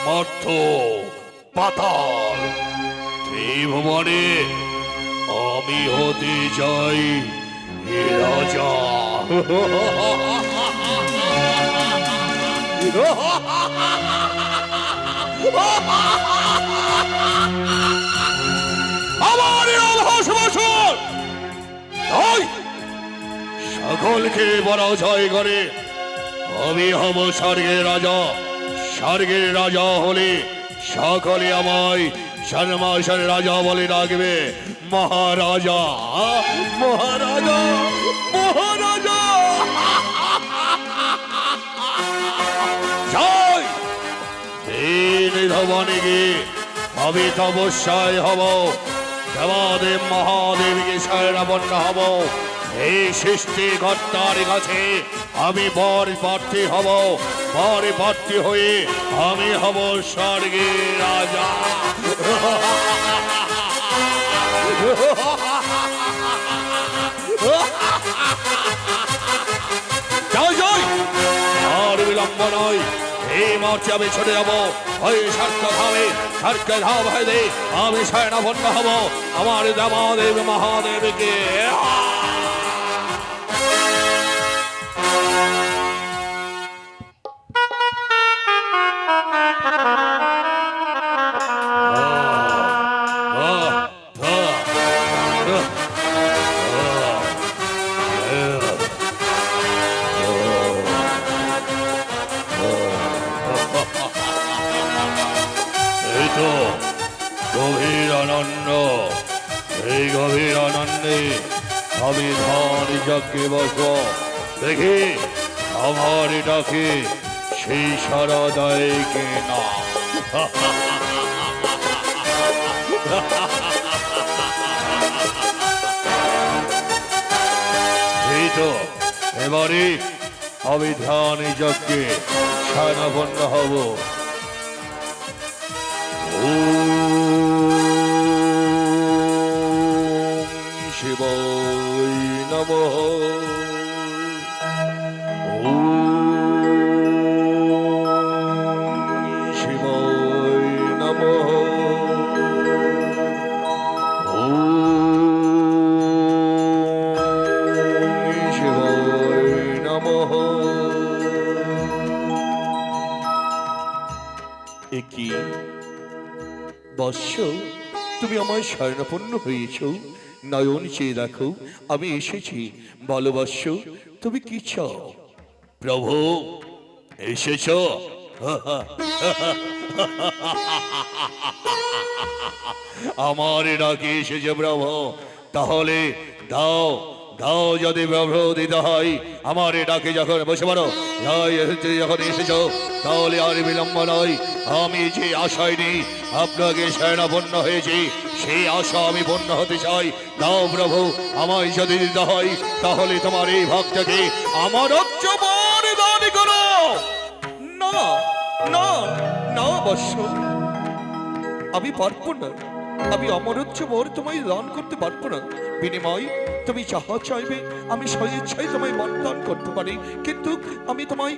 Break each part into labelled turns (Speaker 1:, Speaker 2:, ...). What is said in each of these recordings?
Speaker 1: মর্ত পাতাল ত্রিভুবনে আমি হতে চাই হে রাজা। আমার আভাস বছর সকলকে পরাজয় করে আমি হব স্বর্গের রাজা। স্বর্গের রাজা হলে সকলে আমায় সন্ন্যাসের রাজা বলে ডাকবে। মহারাজা মহারাজা মহারাজা। জয় ভবনে গিয়ে আমি তপস্যায় হব, দেবাদেব মহাদেবকে শরণাপন্ন হব। এই সৃষ্টিকর্তার কাছে আমি বর প্রার্থী হব। বর প্রার্থী হয়ে আমি হব স্বর্গের রাজা। জয় জয়। আর বিলম্ব নয়, এই মার্চে আমি ছুটে যাবো ওই স্বর্গ ধাম হয়ে আমি শরণাপন্ন হব আমার দেবাদেব মহাদেবকে। গভীর আনন্দ, এই গভীর আনন্দে আমি ধন যজ্ঞে বসব। দেখি আমার ডাকে সেই সারা দেয় কিনা। এই তো এবারে আমি ধ্যান যজ্ঞে শরণাপন্ন হব। শিবায় নমঃ। শিবায় নমঃ। শিবায় নমঃ। একি বৎস, তুমি আমার শরণাপন্ন হয়েছ। নয়ন চেয়ে দেখো আমি এসেছি। বলো বৎস, তুমি কি চাও? প্রভু এসেছ? আমার ডাকে এসেছে প্রভু। তাহলে দাও দাও, যদি প্রভু দিতে হয় আমার ডাকে যখন বসে পারো যখন এসেছ, তাহলে আর বিলম্ব নয়। আমি যে আশায় নেই আপনাকে শরণাপন্ন হয়েছি, সেই আশা আমি পূর্ণ হতে চাই। দাও প্রভু, আমায় যদি দিতে হয় তাহলে তোমার এই ভক্তকে আমার দান করো। না না না বৎস, আমি পারবো না। আমি অমরত্ব বর তোমায় দান করতে পারবো না। বিনিময় তুমি যাহা চাইবে আমি স্বেচ্ছায় তোমায় দান করতে পারি, কিন্তু আমি তোমায়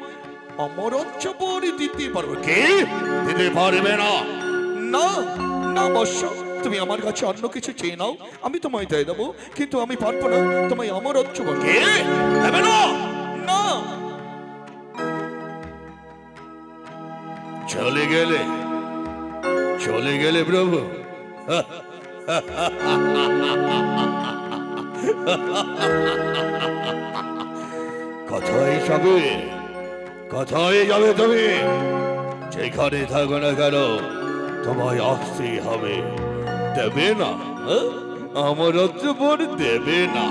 Speaker 1: অমরত্ব বর দিতে পারবো। কি দিতে পারবে না? না না বৎস, তুমি আমার কাছে অন্য কিছু চেয়ে নাও, আমি তোমায় দিয়ে দেবো, কিন্তু আমি পারবো না তোমায় অমরত্ব বর। কে দেবে না? না। চলে গেলে চলে গেলে প্রভু। কোথায় যাবে? কোথায় যাবে তুমি? যেখানে থাকো না কেন তোমায় আসতেই হবে। দেবে না? আমার বর দেবে না?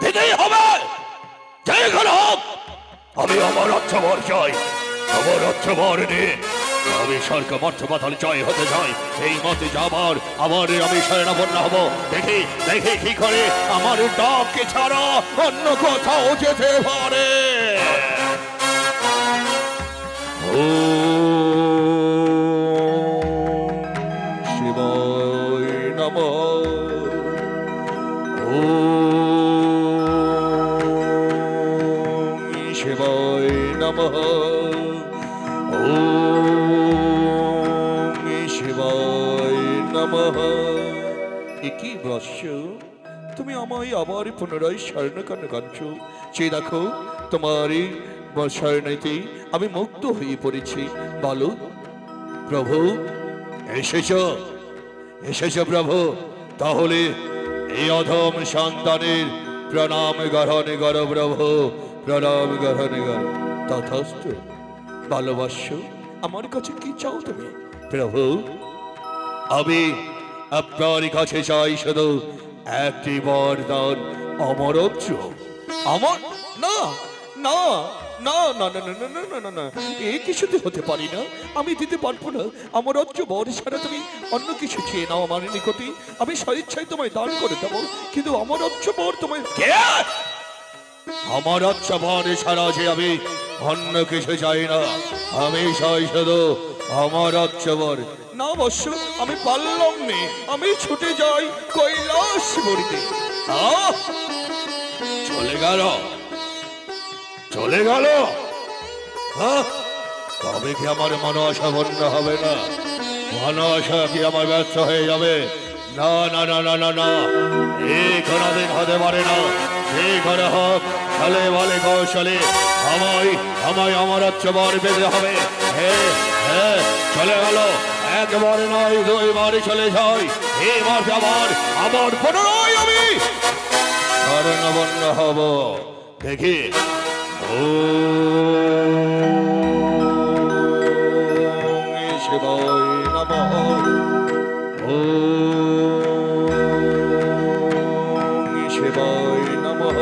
Speaker 1: দিতেই হবে, যেখানে হোক। আমি আমার বর চাই। আমার বর নিয়ে আমি স্বর্গ মর্ত পাতাল জয় হতে চাই। এই মতে যাবার আমার আমি শরণাপন্ন হব। দেখি দেখি কি করে আমার ডাককে ছাড়া অন্য কোথাও যেতে পারে। শিবায় নমঃ। শিবায় নমঃ। ওম শিবায় নমঃ। একই বৎস, তুমি আমায় আবার পুনরায় শরণাগত করছো। সে দেখো তোমার এই শরণাইতে আমি মুগ্ধ হয়ে পড়েছি। বলো প্রভু, এসেছো এসেছো প্রভু, তাহলে এই অধম সন্তানের প্রণাম গ্রহণ করো প্রভু, প্রণাম গ্রহণ করো। তথাস্তু। ভালোবাসো, আমার কাছে কি চাও তুমি? প্রভু, আমি আপনার কাছে চাই শুধু একটি বরদান, অমরত্ব। আমার না না না না না না না না না না, এ কিছুতে হতে পারি না, আমি দিতে পারবো না। আমার রাজ্য বর ছাড়া তুমি অন্য কিছু চেয়ে নাও আমার নিকটে, আমি স্বেচ্ছায় তোমায় দান করে দেবো, কিন্তু আমার রাজ্য বর তোমায় আমার রাজ্য বর ছাড়া যে আমি অন্য কিছু চাই না, আমি চাই শুধু আমার রাজ্য বর। না বৎস, আমি পারলাম নে, আমি ছুটে যাই কৈলাস বরিতে। চলে গেল চলে গেল, তবে কি আমার মনোআশা বন্ধ হবে না? মনোআশা কি আমার ব্যর্থ হয়ে যাবে? না না না না না না, এই কোনদিন হতে পারে না। যে করে হোক, চলে বলে কৌশলে আমায় আমায় আমার বর পেতে হবে। হ্যাঁ হ্যাঁ, চলে গেল, একবার নয় দুইবার চলে যাই, এবার আবার আবার পুনরায় আমি শরণাপন্ন হব। দেখি ওম শিবায় নমঃ। ওম শিবায় নমঃ।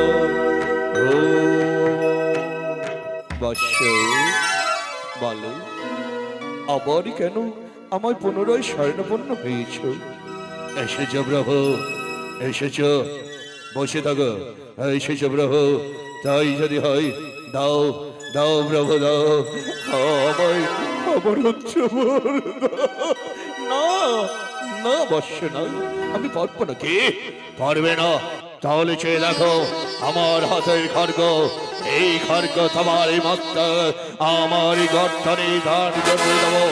Speaker 1: বৎস, বলো আবার কেন আমায় পুনরায় শরণাপন্ন হয়েছ? এসেছ প্রভু, এসেছ, বসে থাকো। এসেছ প্রভু, তাই যদি হয় দাও দাও প্রভু দাও, আমায় আমার হচ্ছে না না বৎস না, আমি পারবো না। কে পারবে না? তাহলে চেয়ে দেখো আমার হাতের খড়গ, এই খড়গ তোমার এই মস্তক আমার গর্থনে দান করে দেবো,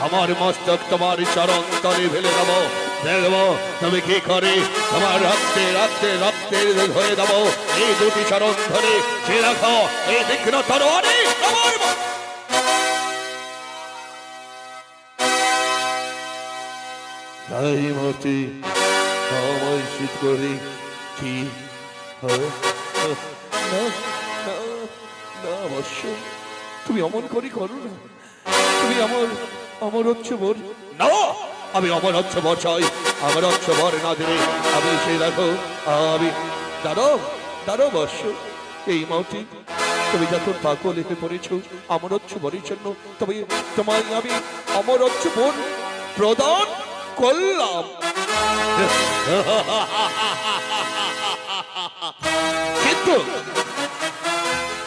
Speaker 1: আমার মস্তক তোমার চরণ তলে ফেলে দেবো। দেখবো তুমি কি করে তোমার রক্তে রক্তে রক্তে ধরে দেবো এই দুটি চরণ ধরে। সে রাখো এই তীক্ষ্ণ তরবারি আমার এই মুহূর্তে আমায় শীত করে কি না না না অবশ্য, তুমি অমন করি করো না, তুমি আমার হচ্ছে বর না, আমি আমার হচ্ছে বর চাই, আমার হচ্ছে বর না দিলে আমি সে দেখো আমি দাঁড়ো দাঁড়ো বর্ষ। এই মাটি তুমি যখন পাগল হয়ে পড়েছ আমার হচ্ছে বরের জন্য, তবে তোমায় আমি আমার হচ্ছে বর প্রদান করলাম। কিন্তু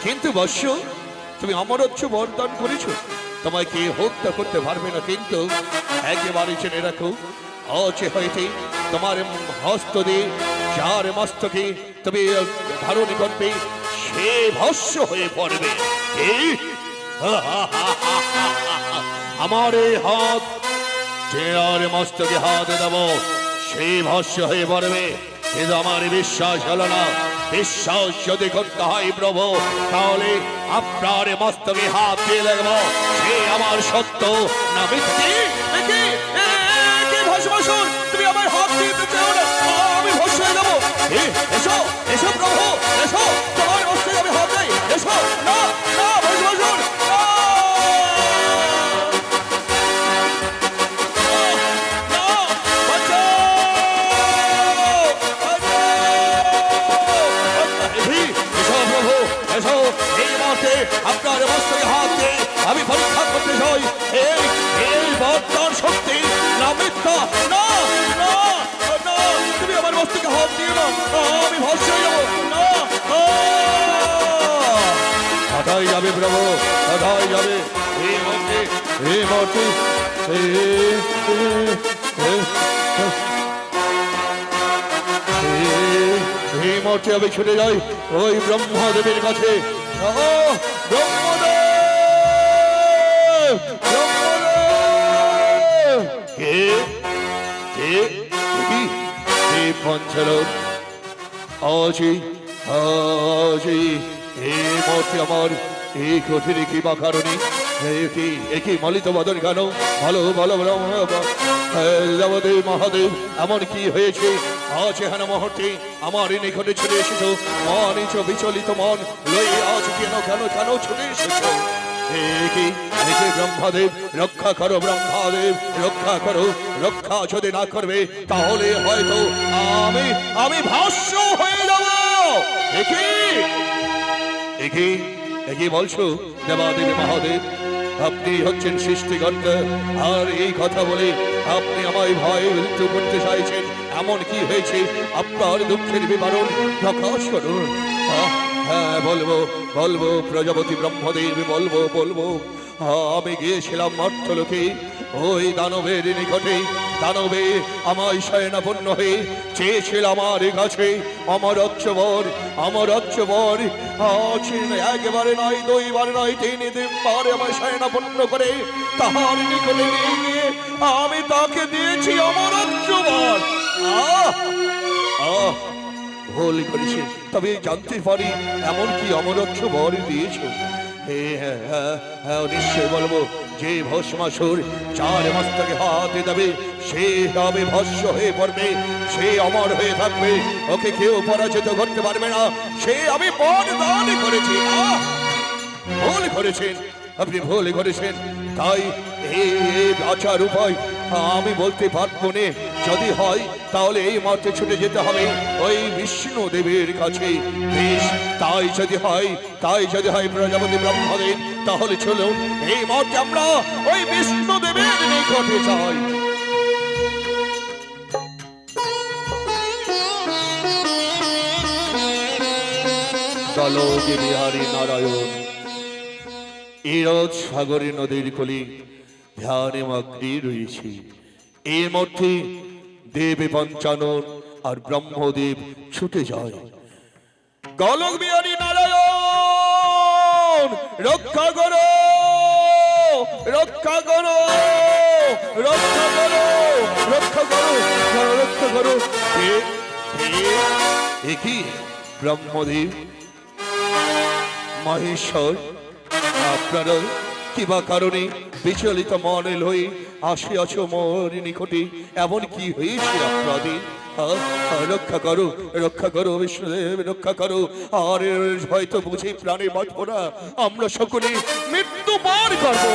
Speaker 1: কিন্তু বর্ষ, তুমি আমার হচ্ছে বরদান করেছো, তোমায় কে হত্যা করতে পারবে না, কিন্তু একেবারে জেনে রাখো অচে হইতে তোমার হস্ত দিয়ে যার মস্তকে তুমি ধারণ করবে সে ভস্য হয়ে পড়বে। আমার এই হাত যে আর মস্তকে হাত দেব সে ভস্য হয়ে পড়বে, কিন্তু আমার বিশ্বাস হলো না। বিশ্বাস যদি করতে হয় প্রভু, তাহলে আপনার মস্তকে হাত দিয়ে দেখবো সে আমার সত্য না মিথ্যে। তুমি আমার হাত দিয়ে চাও না, আমি ভস্য হয়ে যাবো। এসো এসো প্রভু, এসো, তোমার মস্তকে আমি হাত দেই, এসো। না না ভস্য আপনার মস্তকে হাত দিয়ে আমি পরীক্ষা করতে চাই এই বরদান শক্তি না মিথ্যা। না না না, তুমি আমার মস্তকে হাত দিও না, আমি ভস্য হয়ে যাবো। না, কোথায় যাবে প্রভু, কোথায় যাবে? এই মর্তে এই মর্তে এই মর্তে আমি ছুটে যাই ওই ব্রহ্মদেবের কাছে। ব্রহ্মদেব চলো আজি আজি এই মূর্তি আমার এই কঠিন কি বা কারণে একই মলিত বদন কেন ভালো ভালো দেবদেব মহাদেব এমন কি হয়েছে আজ এখানে মুহূর্তে আমার নিকটে চলে এসেছো অনিচ বিচলিত মন লয়ে আজ কেন কেন কেন ছুটে এসেছো ব্রহ্মদেব রক্ষা করো ব্রহ্মদেব রক্ষা করো রক্ষা যদি না করবে তাহলে হয়তো আমি আমি ভস্ম হয়ে যাব একই বলছো দেবাদেব মহাদেব আপনি হচ্ছেন সৃষ্টিকর্তা আর এই কথা বলে আপনি আমায় ভয় মৃত্যু করতে চাইছেন এমন কি হয়েছে আপনার দুঃখের বিবরণ প্রকাশ করুন হ্যাঁ বলবো বলবো প্রজাপতি ব্রহ্মদেব বলবো বলবো আমি গিয়েছিলাম মর্তলোকে ওই দানবের নিকটে দানবে আমায় শয়নাপন্ন হয়ে চেয়েছিল আমার কাছে অমরত্ববর একেবারে নয় দুইবার নয় তিনবার আমায় শয়নাপন্ন করে তাহার নিকটে নিয়ে গিয়ে আমি তাকে দিয়েছি অমরত্ববর ভুল করেছে তবে জানতে পারি এমন কি অমরত্ববর দিয়েছে নিশ্চয় বলবো যে ভস্মাসুর চার মস্তকে হাতে দেবে সে হবে ভস্ম হয়ে পড়বে সে অমর হয়ে থাকবে ওকে কেউ পরাজিত করতে পারবে না সে আমি বরদান করেছি ভুল করেছেন আপনি ভুল করেছেন তাই এই বাঁচার উপায় আমি বলতে পারবো না যদি হয় তাহলে এই মর্তে ছুটে যেতে হবে ওই বিষ্ণু দেবের কাছে বেশ তাই যদি হয় প্রজাপতি ব্রহ্মদেব তাহলে চলুন এই মর্তে আমরা ওই বিষ্ণু দেবের নিকটে যাই চলো যে বিহারী নারায়ণ ইরজ সাগরী নদীর কোলে ধ্যানে মগ্নে রয়েছে এর মধ্যে দেবে পঞ্চানন আর ব্রহ্মদেব ছুটে যায় গোলক বিহারী নারায়ণ রক্ষা করো রক্ষা করো রক্ষা করো রক্ষা করো রক্ষা করো একই ব্রহ্মদেব মহেশ্বর আপনারা কিবা কারণে বিচলিত মনে লই আসিয়াছ মোর নিকটে এমন কি হয়েছে আপনাদের রক্ষা করো বিষ্ণুদেব রক্ষা করো আর হয়তো বুঝে প্রাণে বাঁচব না আমরা সকলে মৃত্যু পার করবো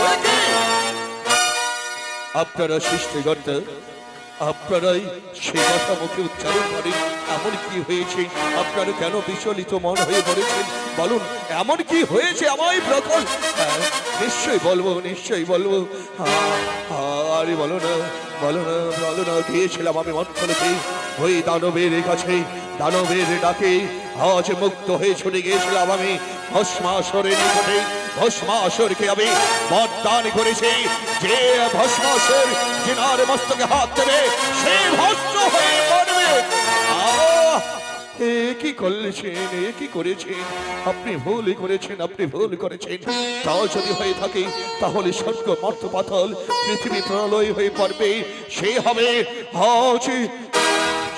Speaker 1: আপনারা সৃষ্টিকর্তা আপনারাই সে কথা মুখে উচ্চারণ করেন এমন কি হয়েছে আপনারা কেন বিচলিত মন হয়ে পড়েছেন বলুন এমন কি হয়েছে আমায় প্রকল নিশ্চয়ই বলবো আরে বলো না গিয়েছিলাম আমি মন্থনকে ওই দানবের কাছে দানবের ডাকে আজ মুক্ত হয়ে ছুটে গিয়েছিলাম আমি ভস্মাসুরের নিকটে ভস্মাসুরকে আমি বরদান করেছি যে ভস্মাসুর যিনার মস্তকে হাত দেবে সে ভস্ম হয়ে পড়বে কি করেছেন আপনি ভুল করেছেন তাও যদি হয়ে থাকে তাহলে স্বর্গ মর্ত পাতাল পৃথিবী প্রলয় হয়ে পড়বে সে হবে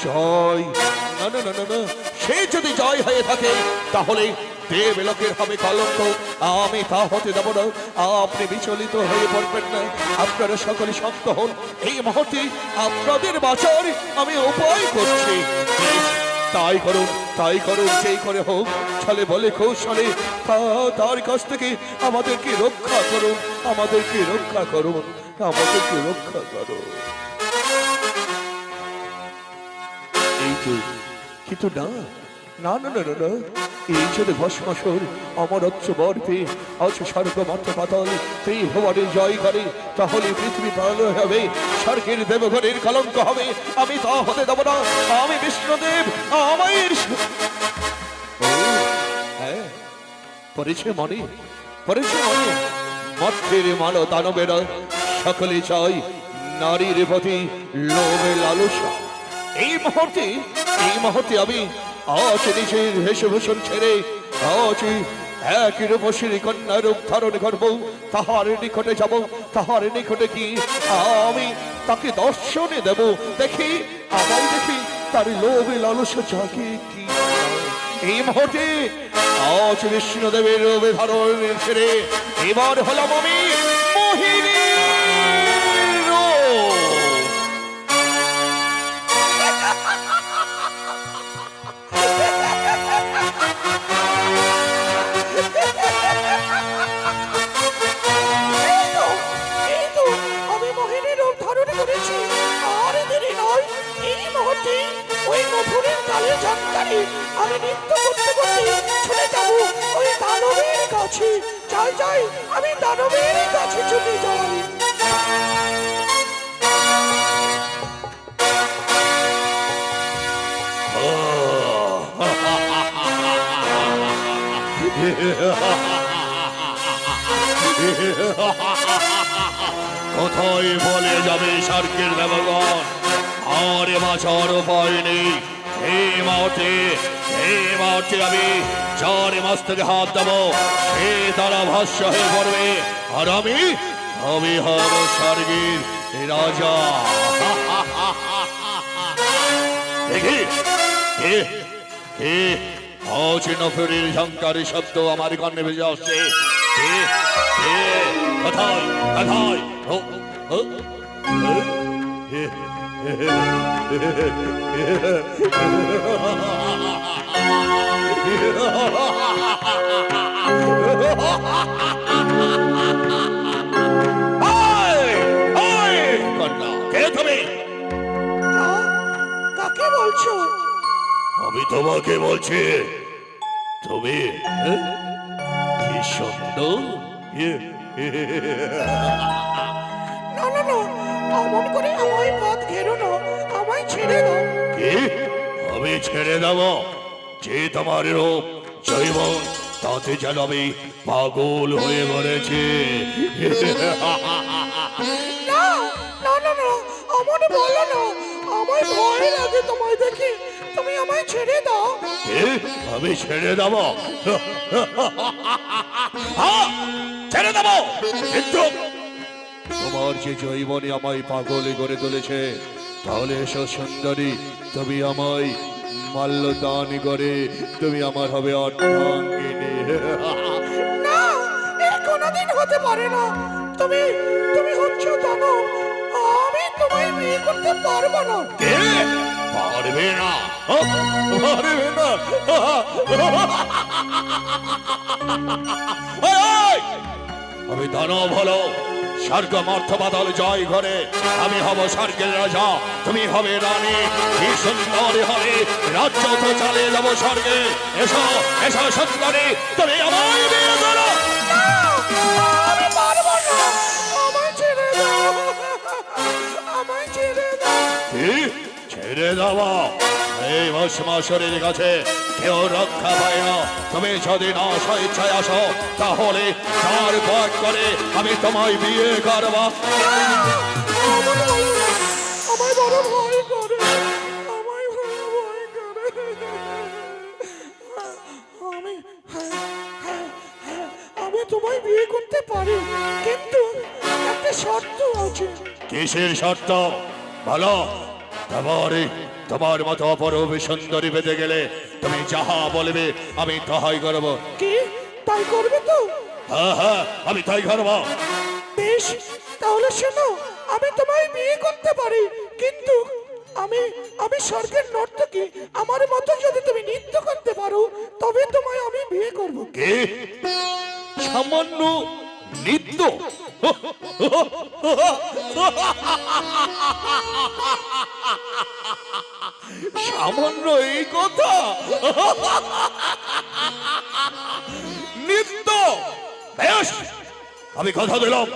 Speaker 1: জয় না সে যদি জয় হয়ে থাকে তাহলে দেবলোকের হবে কলঙ্ক আমি তা হতে দেব না আপনি বিচলিত হয়ে পড়বেন না আপনারা সকলে শক্ত হন এই মুহূর্তে আপনাদের বাঁচার আমি উপায় করছি তাই করুন যেই করে হোক ছলে বলে কৌশলে তার কাছ থেকে আমাদেরকে রক্ষা করুন এই তো কিন্তু না এই যদি ভস্মাসুর অমরত্ববর পেয়ে আজ স্বর্গ মর্ত পাতাল ত্রিভুবনে জয় করে তাহলে পৃথিবী প্রলয় হবে স্বর্গের দেবঘরের কলঙ্ক হবে আমি তা হতে দেব না আমি বিষ্ণুদেব আমায় পড়েছে মনে মর্তের মালো দানবেরা সকলে চাই নারীর প্রতি লোভে লালসা এই মুহূর্তে আমি আজ নিজের বেশভূষণ ছেড়ে আজ এক রূপসী কন্যা রূপ ধারণ করব তাহার নিকটে যাব তাহার নিকটে কি আমি তাকে দর্শনে দেব দেখি তার লোভে লালসা জাগে কি এই মুহূর্তে আজ বিষ্ণুদেবের রূপে ধারণ ছেড়ে এবার হলাম আমি মোহিনী রূপ।
Speaker 2: আমি মোহিনী রূপ ধারণ করেছি, আর দেরি নয়, এই মুহূর্তে ওই মধুরের তালে ঝঙ্কারে আমি নৃত্য করতে করতে চলে যাব ওই দানবের কাছে। যাই যাই, আমি দানবের কাছে চলে যাই।
Speaker 1: কোথায় বলে যাবে স্বর্গের দেবগণ, আর বাঁচার উপায় নেই। এই মুহূর্তে আমি যার মস্তকে হাত দেবো সে তারা ভাষ্য হয়ে পড়বে, আর আমি হব স্বর্গের রাজা। দেখি নফরের ঝঙ্কারের শব্দ আমার কানে ভেসে আসছে। কোথায় কোথায় কে তুমি?
Speaker 2: কাকে বলছো?
Speaker 1: আমি তোমাকে বলছি। তুমি কি সুন্দর।
Speaker 2: না না না, অমন করে আমায় পথ ঘেরো না, আমায় ছেড়ে দাও।
Speaker 1: কি আমি ছেড়ে দেব? যে তোমার রূপ জৈবন তাতে যেন আমি পাগল হয়ে মরেছি।
Speaker 2: না না না না, অমন বলো না, আমায় ভয় লাগে তোমায় দেখে, তুমি আমায় ছেড়ে দাও।
Speaker 1: আমি ছেড়ে দেব? ছেড়ে দেব, কিন্তু তোমার যে জৈবনী আমায় পাগলে করে তুলেছে, তাহলে এসো সুন্দরী, তুমি আমায় মাল্যদান করে তুমি আমার হবে অর্ধাঙ্গিনী।
Speaker 2: না, এ কোনোদিন হতে পারে না। তুমি তুমি হচ্ছো দানব, আমি তোমায় বিয়ে করতে পারবো না।
Speaker 1: কে পারবে না? পারবে না? আমি দানব হলো স্বর্গ মর্থ বাদল জয় ঘরে, আমি হব স্বর্গের রাজা, তুমি হবে রানী। কি সুন্দর হবে রাজ্য, তো চালিয়ে যাবো স্বর্গে। এসো এসো সুন্দরী, তুমি আমায় বিয়ে করো।
Speaker 2: না, আমি পারবো না, আমায় ছেড়ে দাও, আমায় ছেড়ে দাও।
Speaker 1: কি ছেড়ে দেওয়া? এই ভস্মাসুরের কাছে কেউ রক্ষা পায় না। তুমি যদি না স্বেচ্ছায় আসো, তাহলে চার পাঠ করে আমি তোমায় বিয়ে করবো।
Speaker 2: আমায় বড় ভয় করে, আমায় বড় ভয় করে। আমি তোমায় বিয়ে করতে পারি, কিন্তু একটা শর্ত আছে।
Speaker 1: কিসের শর্ত বলো? তোমার মতো অপরূপ সুন্দরী পেতে গেলে তুমি যাহা বলবে আমি তাহাই করব।
Speaker 2: কি তাই করবে তো?
Speaker 1: হ্যাঁ, আমি তাই করব।
Speaker 2: বেশ, তাহলে শোনো, আমি তোমায় বিয়ে করতে পারি, কিন্তু আমি আমি স্বর্গের নর্তকী, আমার মতো যদি তুমি নৃত্য করতে পারো তবে তোমায় আমি বিয়ে করব।
Speaker 1: কে সামান্য নৃত্য? সামান্য এই কথা? নৃত্য? বেশ, আমি কথা দিলাম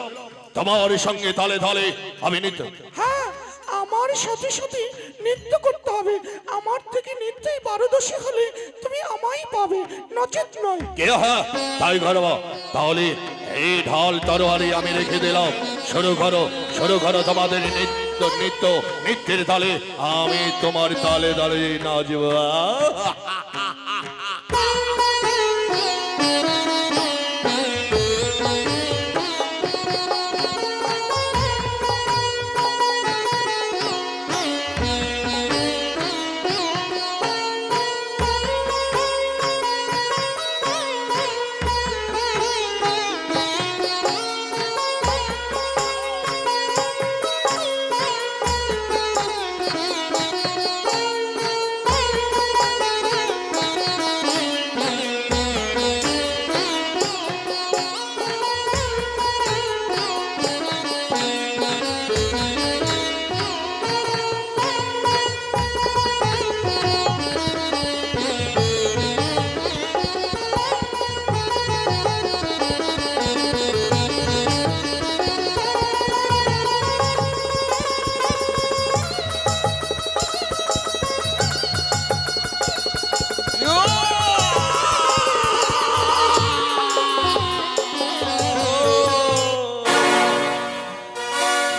Speaker 1: তোমার সঙ্গে তালে তালে আমি নৃত্য।
Speaker 2: হ্যাঁ, আমার সাথে সাথে নৃত্য করতে হবে। আমার থেকে নৃত্যই পারদর্শী হলে তুমি আমায় পাবে, নচেত নয়।
Speaker 1: কে? হ্যাঁ, তাই করব। তাহলে এই ঢাল তরোয়ারি আমি রেখে দিলাম। শুরু করো তোমাদের নৃত্যের তালে আমি তোমার তালে তালে নাচব।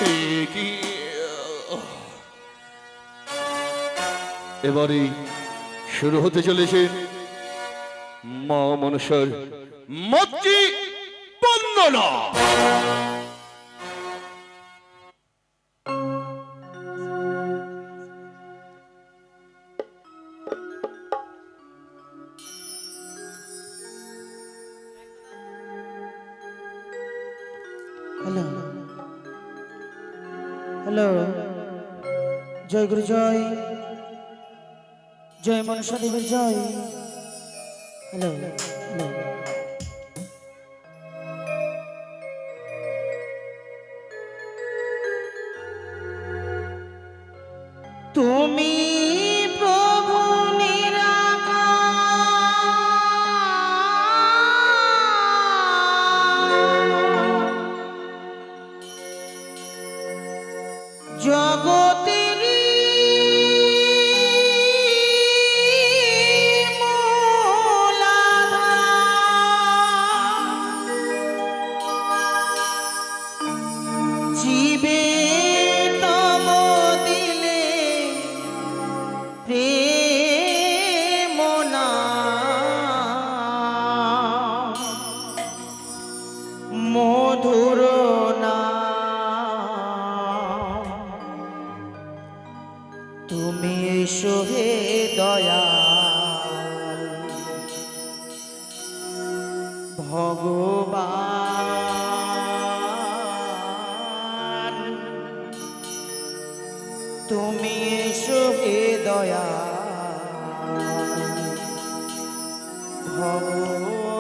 Speaker 1: এ কি এবারে শুরু হতে চলেছে মা মনসার মাতৃ বন্দনা।
Speaker 2: হ্যালো হ্যালো, জয় গুরু জয়, জয় মনসা দেবীর জয়। হ্যালো হ্যালো, তুমি প্রভু জগতেরি জীবে তব দিলে প্রেম নাম, মধুর নাম। তুমি এসো হে দয়াল ভগবান, তুমি এসো হে দয়াল ভগবান।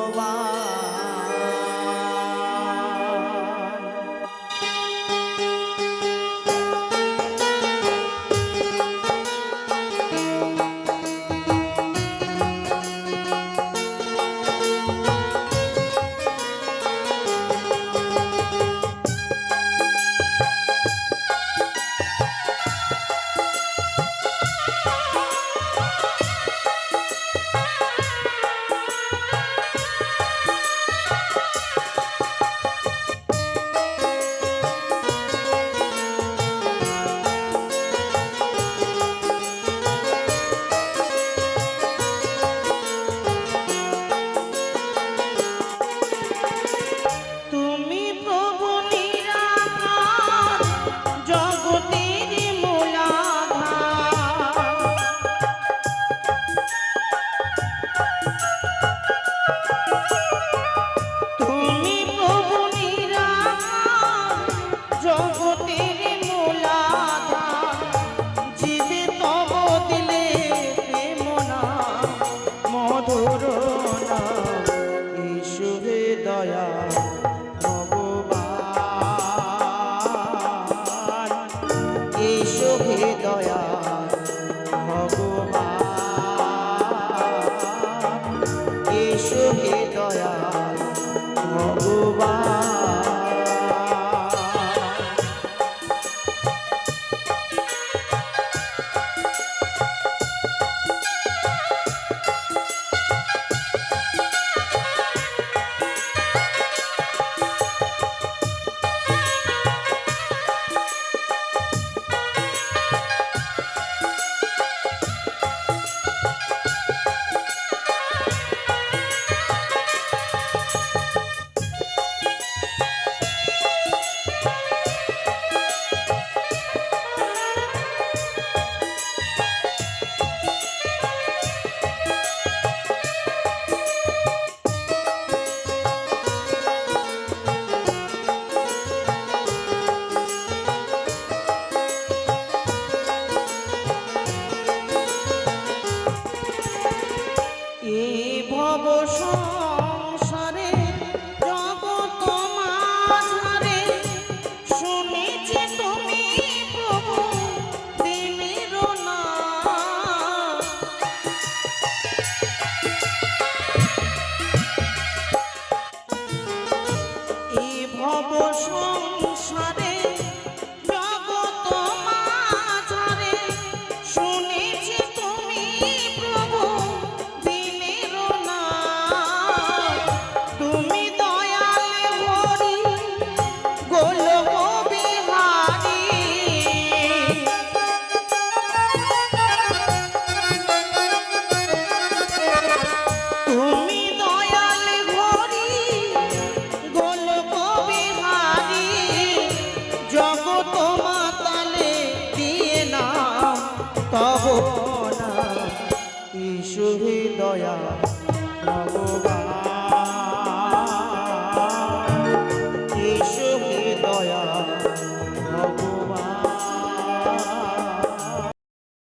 Speaker 2: ভব সংসারে